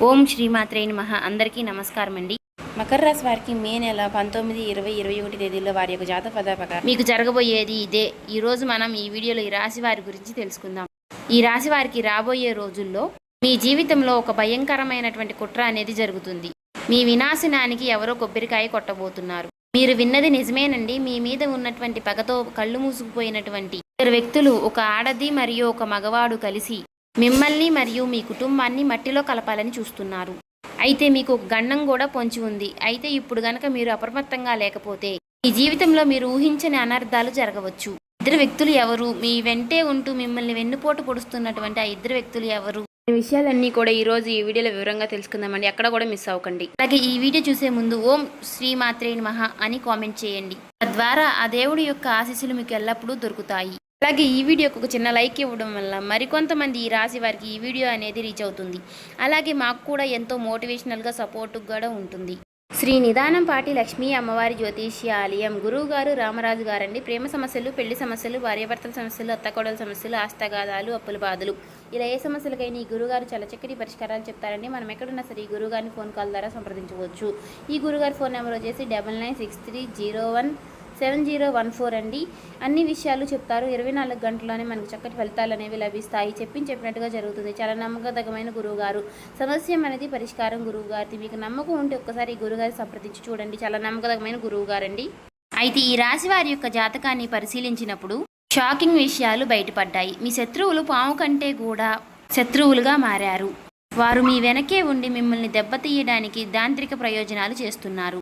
ఓం శ్రీమాత్రే నమః. అందరికీ నమస్కారం అండి. మకర రాశి వారికి మే నెల 19, 20, 21 తేదీల్లో వారి యొక్క జాతక పదాల ప్రకారం మీకు జరగబోయేది ఇదే. ఈరోజు మనం ఈ వీడియోలో ఈ రాశి వారి గురించి తెలుసుకుందాం. ఈ రాశి వారికి రాబోయే రోజుల్లో మీ జీవితంలో ఒక భయంకరమైనటువంటి కుట్ర అనేది జరుగుతుంది. మీ వినాశనానికి ఎవరో కొబ్బరికాయ కొట్టబోతున్నారు. మీరు విన్నది నిజమేనండి. మీ మీద ఉన్నటువంటి పగతో కళ్ళు మూసుకుపోయినటువంటి ఇద్దరు వ్యక్తులు, ఒక ఆడది మరియు ఒక మగవాడు కలిసి మిమ్మల్ని మరియు మీ కుటుంబాన్ని మట్టిలో కలపాలని చూస్తున్నారు. అయితే మీకు ఒక గండం కూడా పొంచి ఉంది. అయితే ఇప్పుడు గనక మీరు అప్రమత్తంగా లేకపోతే మీ జీవితంలో మీరు ఊహించని అనర్థాలు జరగవచ్చు. ఇద్దరు వ్యక్తులు ఎవరు? మీ వెంటే ఉంటూ మిమ్మల్ని వెన్నుపోటు పొడుస్తున్నటువంటి ఆ ఇద్దరు వ్యక్తులు ఎవరు? ఈ విషయాలన్నీ కూడా ఈ రోజు ఈ వీడియోలో వివరంగా తెలుసుకుందామండి. ఎక్కడ కూడా మిస్ అవ్వకండి. అలాగే ఈ వీడియో చూసే ముందు ఓం శ్రీమాత్రే నమః అని కామెంట్ చేయండి. తద్వారా ఆ దేవుడి యొక్క ఆశీస్సులు మీకు ఎల్లప్పుడూ దొరుకుతాయి. అలాగే ఈ వీడియోకి ఒక చిన్న లైక్ ఇవ్వడం వల్ల మరికొంతమంది ఈ రాశి వారికి ఈ వీడియో అనేది రీచ్ అవుతుంది. అలాగే మాకు కూడా ఎంతో మోటివేషనల్గా సపోర్టుగా కూడా ఉంటుంది. శ్రీ నిదానంపాటి లక్ష్మీ అమ్మవారి జ్యోతిష్య ఆలయం గురువుగారు రామరాజు గారండి. ప్రేమ సమస్యలు, పెళ్లి సమస్యలు, భార్యాభర్తల సమస్యలు, అత్తకోడల సమస్యలు, ఆస్తగాదాలు, అప్పుల బాధలు, ఇలా ఏ సమస్యలకైనా ఈ గురుగారు చాలా చక్కటి పరిష్కారాలు చెప్తారండి. మనం ఎక్కడున్నా సరే ఈ గురుగారిని ఫోన్ కాల్ ద్వారా సంప్రదించవచ్చు. ఈ గురుగారి ఫోన్ నెంబర్ వచ్చేసి 9963017014 అండి. అన్ని విషయాలు చెప్తారు. 24 గంటల్లోనే మనకు చక్కటి ఫలితాలు అనేవి లభిస్తాయి. చెప్పినట్టుగా జరుగుతుంది. చాలా నమ్మకదగమైన గురువు గారు. సమస్య అనేది పరిష్కారం గురువు గారిది. మీకు నమ్మకం ఉంటే ఒక్కసారి ఈ గురుగారి సంప్రదించి చూడండి. చాలా నమ్మకదగమైన గురువు గారండి. అయితే ఈ రాశి వారి యొక్క జాతకాన్ని పరిశీలించినప్పుడు షాకింగ్ విషయాలు బయటపడ్డాయి. మీ శత్రువులు పాము కంటే కూడా శత్రువులుగా మారారు. వారు మీ వెనకే ఉండి మిమ్మల్ని దెబ్బతీయడానికి తాంత్రిక ప్రయోజనాలు చేస్తున్నారు.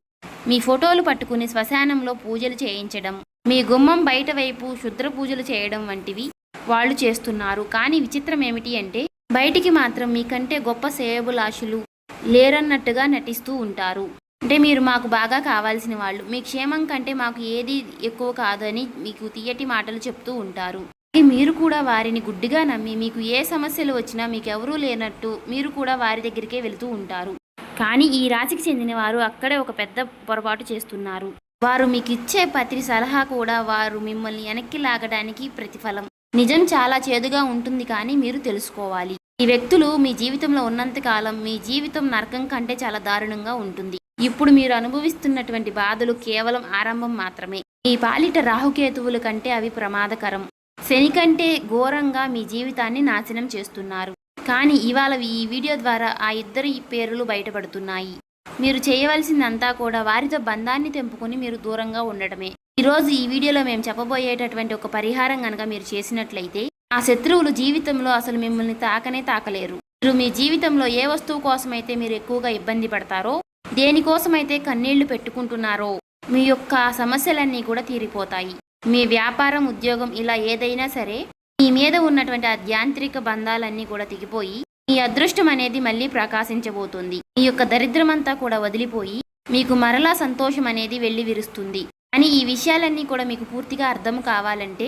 మీ ఫోటోలు పట్టుకుని శ్మశానంలో పూజలు చేయించడం, మీ గుమ్మం బయట వైపు శుద్ర పూజలు చేయడం వంటివి వాళ్ళు చేస్తున్నారు. కానీ విచిత్రం ఏమిటి అంటే బయటికి మాత్రం మీకంటే గొప్ప శ్రేయోభిలాషులు లేరన్నట్టుగా నటిస్తూ ఉంటారు. అంటే మీరు మాకు బాగా కావాల్సిన వాళ్ళు, మీ క్షేమం కంటే మాకు ఏది ఎక్కువ కాదు అని మీకు తీయటి మాటలు చెప్తూ ఉంటారు. మీరు కూడా వారిని గుడ్డిగా నమ్మి మీకు ఏ సమస్యలు వచ్చినా మీకు ఎవరూ లేనట్టు మీరు కూడా వారి దగ్గరికే వెళుతూ ఉంటారు. కానీ ఈ రాశికి చెందిన వారు అక్కడే ఒక పెద్ద పొరపాటు చేస్తున్నారు. వారు మీకు ఇచ్చే ప్రతి సలహా కూడా వారు మిమ్మల్ని వెనక్కి లాగడానికి ప్రతిఫలం. నిజం చాలా చేదుగా ఉంటుంది, కానీ మీరు తెలుసుకోవాలి. ఈ వ్యక్తులు మీ జీవితంలో ఉన్నంతకాలం మీ జీవితం నరకం కంటే చాలా దారుణంగా ఉంటుంది. ఇప్పుడు మీరు అనుభవిస్తున్నటువంటి బాధలు కేవలం ఆరంభం మాత్రమే. మీ పాలిట రాహుకేతువుల కంటే అవి ప్రమాదకరం. శని కంటే ఘోరంగా మీ జీవితాన్ని నాశనం చేస్తున్నారు. కానీ ఇవాళ ఈ వీడియో ద్వారా ఆ ఇద్దరి పేర్లు బయటపడుతున్నాయి. మీరు చేయవలసిందంతా కూడా వారితో బంధాన్ని తెంపుకొని మీరు దూరంగా ఉండటమే. ఈరోజు ఈ వీడియోలో మేము చెప్పబోయేటటువంటి ఒక పరిహారం కనుక మీరు చేసినట్లయితే ఆ శత్రువులు జీవితంలో అసలు మిమ్మల్ని తాకలేరు. మీరు మీ జీవితంలో ఏ వస్తువు కోసమైతే మీరు ఎక్కువగా ఇబ్బంది పడతారో, దేనికోసమైతే కన్నీళ్లు పెట్టుకుంటున్నారో మీ యొక్క సమస్యలన్నీ కూడా తీరిపోతాయి. మీ వ్యాపారం, ఉద్యోగం ఇలా ఏదైనా సరే మీ మీద ఉన్నటువంటి ఆ యాంత్రిక బంధాలన్నీ కూడా తెగిపోయి మీ అదృష్టం అనేది మళ్ళీ ప్రకాశించబోతుంది. మీ యొక్క దరిద్రమంతా కూడా వదిలిపోయి మీకు మరలా సంతోషం అనేది వెళ్ళి విరుస్తుంది. అని ఈ విషయాలన్నీ కూడా మీకు పూర్తిగా అర్థం కావాలంటే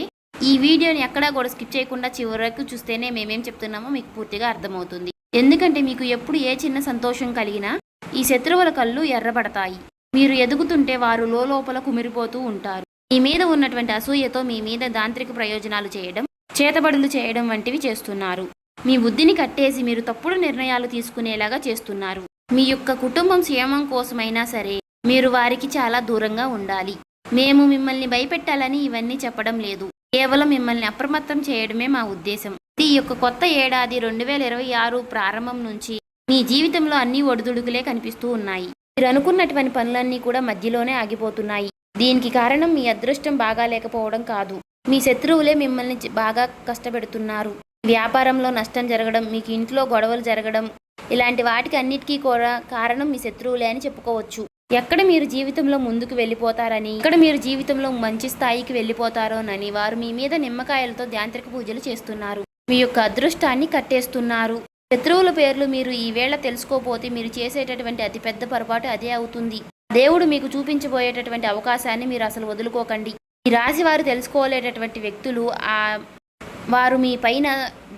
ఈ వీడియోని ఎక్కడా కూడా స్కిప్ చేయకుండా చివరకు చూస్తేనే మేమేం చెప్తున్నామో మీకు పూర్తిగా అర్థమవుతుంది. ఎందుకంటే మీకు ఎప్పుడు ఏ చిన్న సంతోషం కలిగినా ఈ శత్రువుల కళ్ళు ఎర్రబడతాయి. మీరు ఎదుగుతుంటే వారు లోపల కుమిరిపోతూ ఉంటారు. మీ మీద ఉన్నటువంటి అసూయతో మీ మీద తాంత్రిక ప్రయోజనాలు చేయడం, చేతబడులు చేయడం వంటివి చేస్తున్నారు. మీ బుద్ధిని కట్టేసి మీరు తప్పుడు నిర్ణయాలు తీసుకునేలాగా చేస్తున్నారు. మీ యొక్క కుటుంబం క్షేమం కోసమైనా సరే మీరు వారికి చాలా దూరంగా ఉండాలి. మేము మిమ్మల్ని భయపెట్టాలని ఇవన్నీ చెప్పడం లేదు. కేవలం మిమ్మల్ని అప్రమత్తం చేయడమే మా ఉద్దేశం. ఈ యొక్క కొత్త ఏడాది 2026 ప్రారంభం నుంచి మీ జీవితంలో అన్ని ఒడిదుడుకులే కనిపిస్తూ ఉన్నాయి. మీరు అనుకున్నటువంటి పనులన్నీ కూడా మధ్యలోనే ఆగిపోతున్నాయి. దీనికి కారణం మీ అదృష్టం బాగా లేకపోవడం కాదు, మీ శత్రువులే మిమ్మల్ని బాగా కష్టపెడుతున్నారు. వ్యాపారంలో నష్టం జరగడం, మీకు ఇంట్లో గొడవలు జరగడం, ఇలాంటి వాటికి అన్నిటికీ కూడా కారణం మీ శత్రువులే అని చెప్పుకోవచ్చు. ఎక్కడ మీరు జీవితంలో ముందుకు వెళ్ళిపోతారని, ఎక్కడ మీరు జీవితంలో మంచి స్థాయికి వెళ్ళిపోతారోనని వారు మీ మీద నిమ్మకాయలతో తాంత్రిక పూజలు చేస్తున్నారు. మీ యొక్క అదృష్టాన్ని కట్టేస్తున్నారు. శత్రువుల పేర్లు మీరు ఈవేళ తెలుసుకోపోతే మీరు చేసేటటువంటి అతిపెద్ద పొరపాటు అదే అవుతుంది. దేవుడు మీకు చూపించబోయేటటువంటి అవకాశాన్ని మీరు అసలు వదులుకోకండి. ఈ రాశి వారు తెలుసుకోలేటటువంటి వ్యక్తులు వారు మీ పైన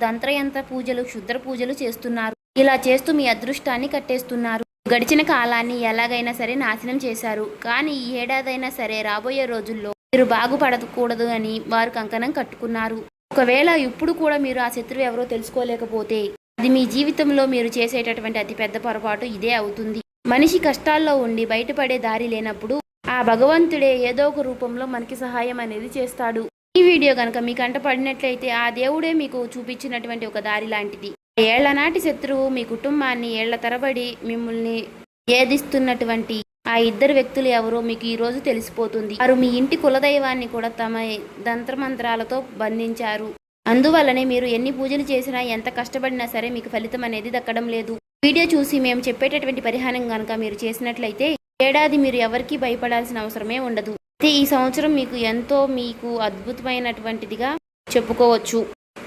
తంత్రయంత్ర పూజలు, క్షుద్ర పూజలు చేస్తున్నారు. ఇలా చేస్తూ మీ అదృష్టాన్ని కట్టేస్తున్నారు. గడిచిన కాలాన్ని ఎలాగైనా సరే నాశనం చేశారు. కానీ ఈ ఏడాదైనా సరే రాబోయే రోజుల్లో మీరు బాగుపడకూడదు అని వారు కంకణం కట్టుకున్నారు. ఒకవేళ ఇప్పుడు కూడా మీరు ఆ శత్రువు ఎవరో తెలుసుకోలేకపోతే అది మీ జీవితంలో మీరు చేసేటటువంటి అతిపెద్ద పొరపాటు ఇదే అవుతుంది. మనిషి కష్టాల్లో ఉండి బయటపడే దారి లేనప్పుడు ఆ భగవంతుడే ఏదో ఒక రూపంలో మనకి సహాయం అనేది చేస్తాడు. ఈ వీడియో కనుక మీ కంట పడినట్లయితే ఆ దేవుడే మీకు చూపించినటువంటి ఒక దారి లాంటిది. ఏళ్ల నాటి శత్రువు మీ కుటుంబాన్ని ఏళ్ల తరబడి మిమ్మల్ని ఏదిస్తున్నటువంటి ఆ ఇద్దరు వ్యక్తులు ఎవరో మీకు ఈ రోజు తెలిసిపోతుంది. వారు మీ ఇంటి కులదైవాన్ని కూడా తమ తంత్రమంత్రాలతో బంధించారు. అందువల్లనే మీరు ఎన్ని పూజలు చేసినా ఎంత కష్టపడినా సరే మీకు ఫలితం అనేది దక్కడం లేదు. వీడియో చూసి మేము చెప్పేటటువంటి పరిహారం కనుక మీరు చేసినట్లయితే ఏడాది మీరు ఎవరికీ భయపడాల్సిన అవసరమే ఉండదు. అయితే ఈ సంవత్సరం మీకు అద్భుతమైనటువంటిదిగా చెప్పుకోవచ్చు.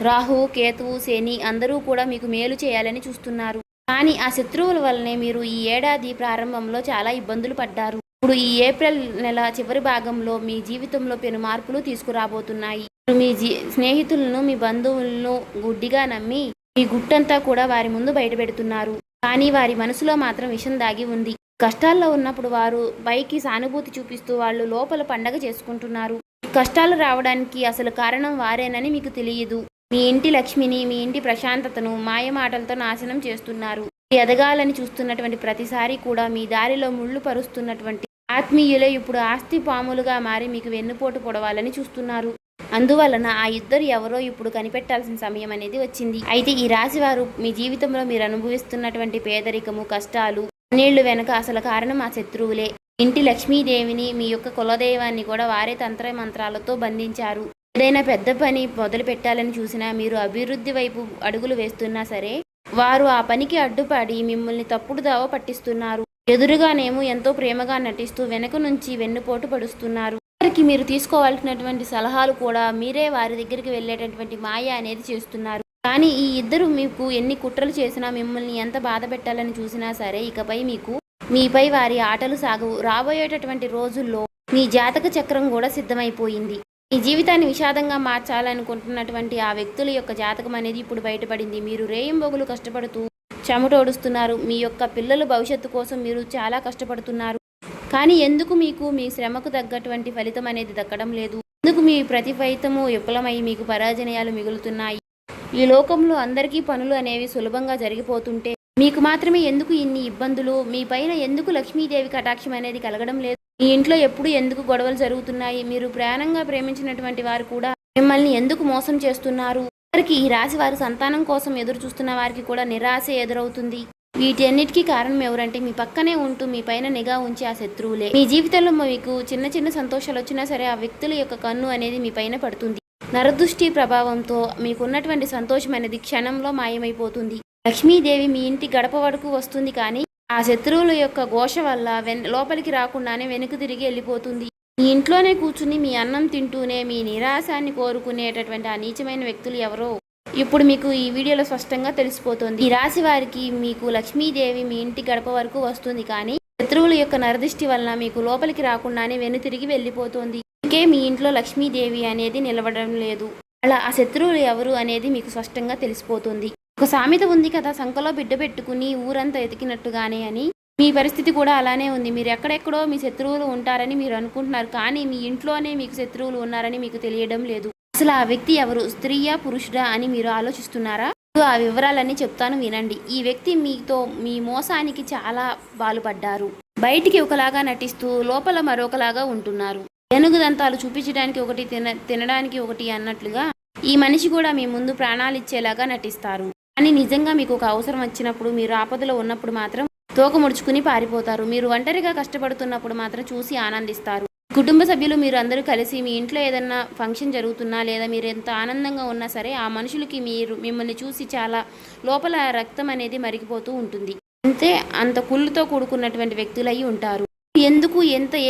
రాహు, కేతువు, శని అందరూ కూడా మీకు మేలు చేయాలని చూస్తున్నారు. కానీ ఆ శత్రువుల వల్లనే మీరు ఈ ఏడాది ప్రారంభంలో చాలా ఇబ్బందులు పడ్డారు. ఇప్పుడు ఈ ఏప్రిల్ నెల చివరి భాగంలో మీ జీవితంలో పెను మార్పులు తీసుకురాబోతున్నాయి. మీ స్నేహితులను, మీ బంధువులను గుడ్డిగా నమ్మి మీ గుట్టంతా కూడా వారి ముందు బయటపెడుతున్నారు. కానీ వారి మనసులో మాత్రం విషం దాగి ఉంది. కష్టాల్లో ఉన్నప్పుడు వారు పైకి సానుభూతి చూపిస్తూ వాళ్ళు లోపల పండగ చేసుకుంటున్నారు. కష్టాలు రావడానికి అసలు కారణం వారేనని మీకు తెలియదు. మీ ఇంటి లక్ష్మిని, మీ ఇంటి ప్రశాంతతను మాయమాటలతో నాశనం చేస్తున్నారు. ఎదగాలని చూస్తున్నటువంటి ప్రతిసారి కూడా మీ దారిలో ముళ్ళు పరుస్తున్నటువంటి ఆత్మీయులే ఇప్పుడు ఆస్తి పాములుగా మారి మీకు వెన్నుపోటు పొడవాలని చూస్తున్నారు. అందువలన ఆ ఇద్దరు ఎవరో ఇప్పుడు కనిపెట్టాల్సిన సమయం అనేది వచ్చింది. అయితే ఈ రాశి వారు మీ జీవితంలో మీరు అనుభవిస్తున్నటువంటి పేదరికము, కష్టాలు నీళ్లు వెనక అసలు కారణం ఆ శత్రువులే. ఇంటి లక్ష్మీదేవిని, మీ యొక్క కులదైవాన్ని కూడా వారే తంత్ర మంత్రాలతో బంధించారు. ఏదైనా పెద్ద పని మొదలు పెట్టాలని చూసినా, మీరు అభివృద్ధి వైపు అడుగులు వేస్తున్నా సరే వారు ఆ పనికి అడ్డుపడి మిమ్మల్ని తప్పుడు దావ పట్టిస్తున్నారు. ఎదురుగానేమో ఎంతో ప్రేమగా నటిస్తూ వెనక నుంచి వెన్నుపోటు పడుస్తున్నారు. వారికి మీరు తీసుకోవాల్సినటువంటి సలహాలు కూడా మీరే వారి దగ్గరికి వెళ్ళేటటువంటి మాయ అనేది చేస్తున్నారు. కానీ ఈ ఇద్దరు మీకు ఎన్ని కుట్రలు చేసినా, మిమ్మల్ని ఎంత బాధ పెట్టాలని చూసినా సరే ఇకపై మీపై వారి ఆటలు సాగవు. రాబోయేటటువంటి రోజుల్లో మీ జాతక చక్రం కూడా సిద్ధమైపోయింది. మీ జీవితాన్ని విషాదంగా మార్చాలనుకుంటున్నటువంటి ఆ వ్యక్తుల యొక్క జాతకం అనేది ఇప్పుడు బయటపడింది. మీరు రేయింబొగులు కష్టపడుతూ చెమటోడుస్తున్నారు. మీ యొక్క పిల్లల భవిష్యత్తు కోసం మీరు చాలా కష్టపడుతున్నారు. కానీ ఎందుకు మీకు మీ శ్రమకు తగ్గటువంటి ఫలితం అనేది దక్కడం లేదు? ఎందుకు మీ ప్రతి ఫలితము విఫలమై మీకు పరాజయాలు మిగులుతున్నాయి? ఈ లోకంలో అందరికీ పనులు అనేవి సులభంగా జరిగిపోతుంటే మీకు మాత్రమే ఎందుకు ఇన్ని ఇబ్బందులు? మీ పైన ఎందుకు లక్ష్మీదేవి కటాక్షం అనేది కలగడం లేదు? మీ ఇంట్లో ఎప్పుడు ఎందుకు గొడవలు జరుగుతున్నాయి? మీరు ప్రాణంగా ప్రేమించినటువంటి వారు కూడా మిమ్మల్ని ఎందుకు మోసం చేస్తున్నారు? వారికి ఈ రాశి వారు సంతానం కోసం ఎదురు చూస్తున్న వారికి కూడా నిరాశ ఎదురవుతుంది. వీటన్నిటికీ కారణం ఎవరంటే మీ పక్కనే ఉంటూ మీ పైన నిఘా ఉంచి ఆ శత్రువులే. మీ జీవితంలో మీకు చిన్న చిన్న సంతోషాలు వచ్చినా సరే ఆ వ్యక్తుల యొక్క కన్ను అనేది మీ పైన పడుతుంది. నరదృష్టి ప్రభావంతో మీకున్నటువంటి సంతోషం అనేది క్షణంలో మాయమైపోతుంది. లక్ష్మీదేవి మీ ఇంటి గడప వరకు వస్తుంది, కానీ ఆ శత్రువుల యొక్క ఘోష వల్ల లోపలికి రాకుండానే వెనుక తిరిగి వెళ్ళిపోతుంది. మీ ఇంట్లోనే కూర్చుని మీ అన్నం తింటూనే మీ నిరాశాన్ని కోరుకునేటటువంటి ఆ నీచమైన వ్యక్తులు ఎవరో ఇప్పుడు మీకు ఈ వీడియోలో స్పష్టంగా తెలిసిపోతుంది. ఈ రాశి వారికి మీకు లక్ష్మీదేవి మీ ఇంటి గడప వరకు వస్తుంది, కానీ శత్రువుల యొక్క నరదృష్టి వలన మీకు లోపలికి రాకుండానే వెనుతిరిగి వెళ్ళిపోతుంది. ఇంకే మీ ఇంట్లో లక్ష్మీదేవి అనేది నిలబడడం లేదు. అలా ఆ శత్రువులు ఎవరు అనేది మీకు స్పష్టంగా తెలిసిపోతుంది. ఒక సామెత ఉంది కదా, సంకలో బిడ్డ పెట్టుకుని ఊరంతా ఎతికినట్టుగానే అని. మీ పరిస్థితి కూడా అలానే ఉంది. మీరు ఎక్కడెక్కడో మీ శత్రువులు ఉంటారని మీరు అనుకుంటున్నారు, కానీ మీ ఇంట్లోనే మీకు శత్రువులు ఉన్నారని మీకు తెలియడం లేదు. అసలు ఆ వ్యక్తి ఎవరు? స్త్రీయా, పురుషుడా అని మీరు ఆలోచిస్తున్నారా? ఆ వివరాలన్నీ చెప్తాను, వినండి. ఈ వ్యక్తి మీ మోసానికి చాలా బాలుపడ్డారు. బయటికి ఒకలాగా నటిస్తూ లోపల మరొకలాగా ఉంటున్నారు. ఏనుగుదంతాలు చూపించడానికి ఒకటి, తినడానికి ఒకటి అన్నట్లుగా ఈ మనిషి కూడా మీ ముందు ప్రాణాలు ఇచ్చేలాగా నటిస్తారు. కానీ నిజంగా మీకు ఒక అవసరం వచ్చినప్పుడు, మీరు ఆపదలో ఉన్నప్పుడు మాత్రం తోక ముడుచుకుని పారిపోతారు. మీరు ఒంటరిగా కష్టపడుతున్నప్పుడు మాత్రం చూసి ఆనందిస్తారు. కుటుంబ సభ్యులు మీరు అందరూ కలిసి మీ ఇంట్లో ఏదన్నా ఫంక్షన్ జరుగుతున్నా లేదా మీరు ఎంత ఆనందంగా ఉన్నా సరే ఆ మనుషులకి మిమ్మల్ని చూసి చాలా లోపల రక్తం అనేది మరిగిపోతూ ఉంటుంది. అంత కుళ్ళుతో కూడుకున్నటువంటి వ్యక్తులై ఉంటారు. ఎందుకు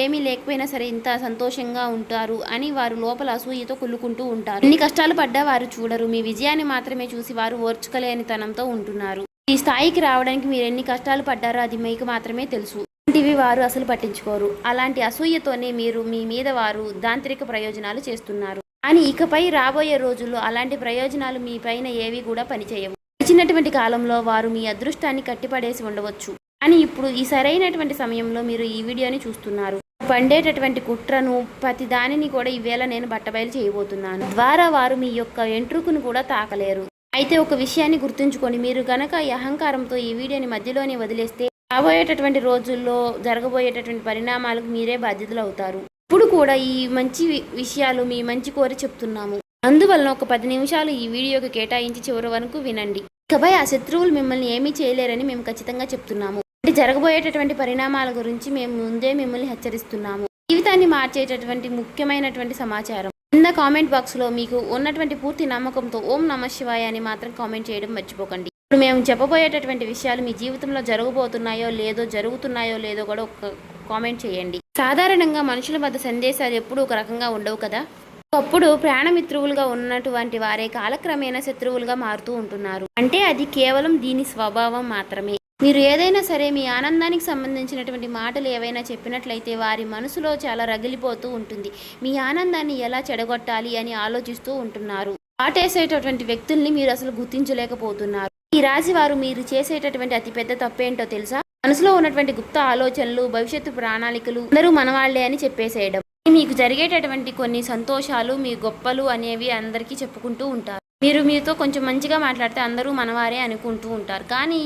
ఏమీ లేకపోయినా సరే ఇంత సంతోషంగా ఉంటారు అని వారు లోపల అసూయతో కుళ్ళుకుంటూ ఉంటారు. ఎన్ని కష్టాలు పడ్డా వారు చూడరు. మీ విజయాన్ని మాత్రమే చూసి వారు ఓర్చుకోలేని తనంతో ఉంటున్నారు. ఈ స్థాయికి రావడానికి మీరు ఎన్ని కష్టాలు పడ్డారో అది మీకు మాత్రమే తెలుసు. అలాంటివి వారు అసలు పట్టించుకోరు. అలాంటి అసూయతోనే మీరు మీ మీద వారు దాంత్రిక ప్రయోజనాలు చేస్తున్నారు. కానీ ఇకపై రాబోయే రోజుల్లో అలాంటి ప్రయోజనాలు మీ పైన ఏవి కూడా పనిచేయవు. ఇచ్చినటువంటి కాలంలో వారు మీ అదృష్టాన్ని కట్టిపడేసి ఉండవచ్చు. కానీ ఇప్పుడు ఈ సరైనటువంటి సమయంలో మీరు ఈ వీడియోని చూస్తున్నారు. పండేటటువంటి కుట్రను ప్రతి దానిని కూడా ఈవేళ నేను బట్టబయలు చేయబోతున్నాను. ద్వారా వారు మీ యొక్క ఎంట్రుకును కూడా తాకలేరు. అయితే ఒక విషయాన్ని గుర్తుంచుకోండి, మీరు గనక ఈ అహంకారంతో ఈ వీడియోని మధ్యలోనే వదిలేస్తే రాబోయేటటువంటి రోజుల్లో జరగబోయేటటువంటి పరిణామాలకు మీరే బాధ్యతలు అవుతారు. ఇప్పుడు కూడా ఈ మంచి విషయాలు మీ మంచి కోరి చెప్తున్నాము. అందువలన ఒక 10 నిమిషాలు ఈ వీడియోకి కేటాయించి చివరి వరకు వినండి. ఇకపై ఆ శత్రువులు మిమ్మల్ని ఏమీ చేయలేరని మేము ఖచ్చితంగా చెప్తున్నాము. అంటే జరగబోయేటటువంటి పరిణామాల గురించి మేము ముందే మిమ్మల్ని హెచ్చరిస్తున్నాము. జీవితాన్ని మార్చేటటువంటి ముఖ్యమైనటువంటి సమాచారం. కింద కామెంట్ బాక్స్లో మీకు ఉన్నటువంటి పూర్తి నమ్మకంతో ఓం నమః శివాయ అని మాత్రం కామెంట్ చేయడం మర్చిపోకండి. ఇప్పుడు మేము చెప్పబోయేటటువంటి విషయాలు మీ జీవితంలో జరగబోతున్నాయో లేదో, జరుగుతున్నాయో లేదో కూడా ఒక కామెంట్ చేయండి. సాధారణంగా మనుషుల వద్ద సందేశాలు ఎప్పుడూ ఒక రకంగా ఉండవు కదా. ఒకప్పుడు ప్రాణమిత్రువులుగా ఉన్నటువంటి వారే కాలక్రమేణా శత్రువులుగా మారుతూ ఉంటున్నారు. అంటే అది కేవలం దీని స్వభావం మాత్రమే. మీరు ఏదైనా సరే మీ ఆనందానికి సంబంధించినటువంటి మాటలు ఏవైనా చెప్పినట్లయితే వారి మనసులో చాలా రగిలిపోతూ ఉంటుంది. మీ ఆనందాన్ని ఎలా చెడగొట్టాలి అని ఆలోచిస్తూ ఉంటున్నారు. ఆటేసేటటువంటి వ్యక్తుల్ని మీరు అసలు గుర్తించలేకపోతున్నారు. ఈ రాశి వారు మీరు చేసేటటువంటి అతిపెద్ద తప్పేంటో తెలుసా? మనసులో ఉన్నటువంటి గుప్త ఆలోచనలు, భవిష్యత్తు ప్రణాళికలు అందరూ మనవాళ్లే అని చెప్పేసేయడం. మీకు జరిగేటటువంటి కొన్ని సంతోషాలు, మీ గొప్పలు అనేవి అందరికీ చెప్పుకుంటూ ఉంటారు. మీరు మీతో కొంచెం మంచిగా మాట్లాడితే అందరూ మనవారే అనుకుంటూ ఉంటారు. కానీ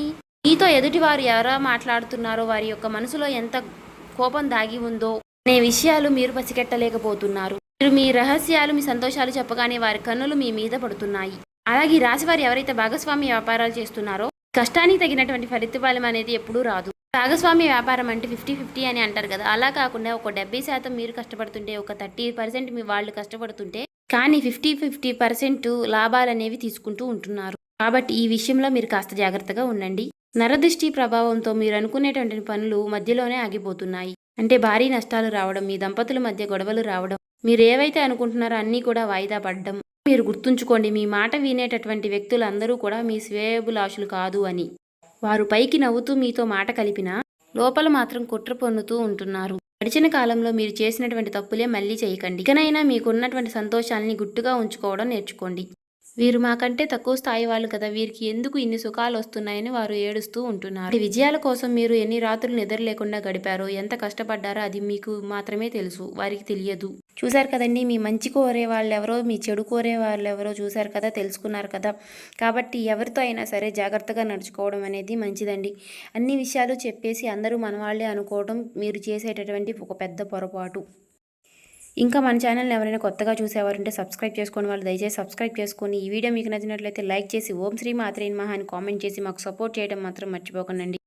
మీతో ఎదుటివారు ఎలా మాట్లాడుతున్నారో, వారి యొక్క మనసులో ఎంత కోపం దాగి ఉందో అనే విషయాలు మీరు పసిగట్టలేకపోతున్నారు. మీరు మీ రహస్యాలు, మీ సంతోషాలు చెప్పగానే వారి కన్నులు మీ మీద పడుతున్నాయి. అలాగే ఈ రాశి వారు ఎవరైతే భాగస్వామ్య వ్యాపారాలు చేస్తున్నారో కష్టానికి తగినటువంటి ఫలితం అనేది ఎప్పుడూ రాదు. భాగస్వామ్య వ్యాపారం అంటే 50-50 అని అంటారు కదా. అలా కాకుండా ఒక 70% మీరు కష్టపడుతుంటే, ఒక 30% మీ వాళ్ళు కష్టపడుతుంటే, కానీ 50% లాభాలు అనేవి తీసుకుంటూ ఉంటున్నారు. కాబట్టి ఈ విషయంలో మీరు కాస్త జాగ్రత్తగా ఉండండి. నరదృష్టి ప్రభావంతో మీరు అనుకునేటువంటి పనులు మధ్యలోనే ఆగిపోతున్నాయి. అంటే భారీ నష్టాలు రావడం, మీ దంపతుల మధ్య గొడవలు రావడం, మీరు ఏవైతే అనుకుంటున్నారో అన్నీ కూడా వాయిదా పడడం. మీరు గుర్తుంచుకోండి, మీ మాట వినేటటువంటి వ్యక్తులందరూ కూడా మీ శ్రేయోభిలాషులు కాదు అని. వారు పైకి నవ్వుతూ మీతో మాట కలిపినా లోపల మాత్రం కుట్ర పొన్నుతూ ఉంటున్నారు. గడిచిన కాలంలో మీరు చేసినటువంటి తప్పులే మళ్ళీ చేయకండి. ఇకనైనా మీకున్నటువంటి సంతోషాలని గుట్టుగా ఉంచుకోవడం నేర్చుకోండి. వీరు మాకంటే తక్కువ స్థాయి వాళ్ళు కదా, వీరికి ఎందుకు ఇన్ని సుఖాలు వస్తున్నాయని వారు ఏడుస్తూ ఉంటున్నారు. విజయాల కోసం మీరు ఎన్ని రాత్రులు నిద్ర లేకుండా గడిపారో, ఎంత కష్టపడ్డారో అది మీకు మాత్రమే తెలుసు, వారికి తెలియదు. చూశారు కదండి, మీ మంచి కోరే వాళ్ళు ఎవరో, మీ చెడు కోరే వాళ్ళు ఎవరో చూశారు కదా, తెలుసుకున్నారు కదా. కాబట్టి ఎవరితో అయినా సరే జాగ్రత్తగా నడుచుకోవడం అనేది మంచిదండి. అన్ని విషయాలు చెప్పేసి అందరూ మనవాళ్లే అనుకోవడం మీరు చేసేటటువంటి ఒక పెద్ద పొరపాటు. ఇంకా మన ఛానల్ని ఎవరైనా కొత్తగా చూసేవారుంటే సబ్స్క్రైబ్ చేసుకోండి. వాళ్ళు దయచేసి సబ్స్క్రైబ్ చేసుకొని ఈ వీడియో మీకు నచ్చినట్లయితే లైక్ చేసి ఓం శ్రీ మాత్రే నమః అని కామెంట్ చేసి మాకు సపోర్ట్ చేయడం మాత్రం మర్చిపోకండి.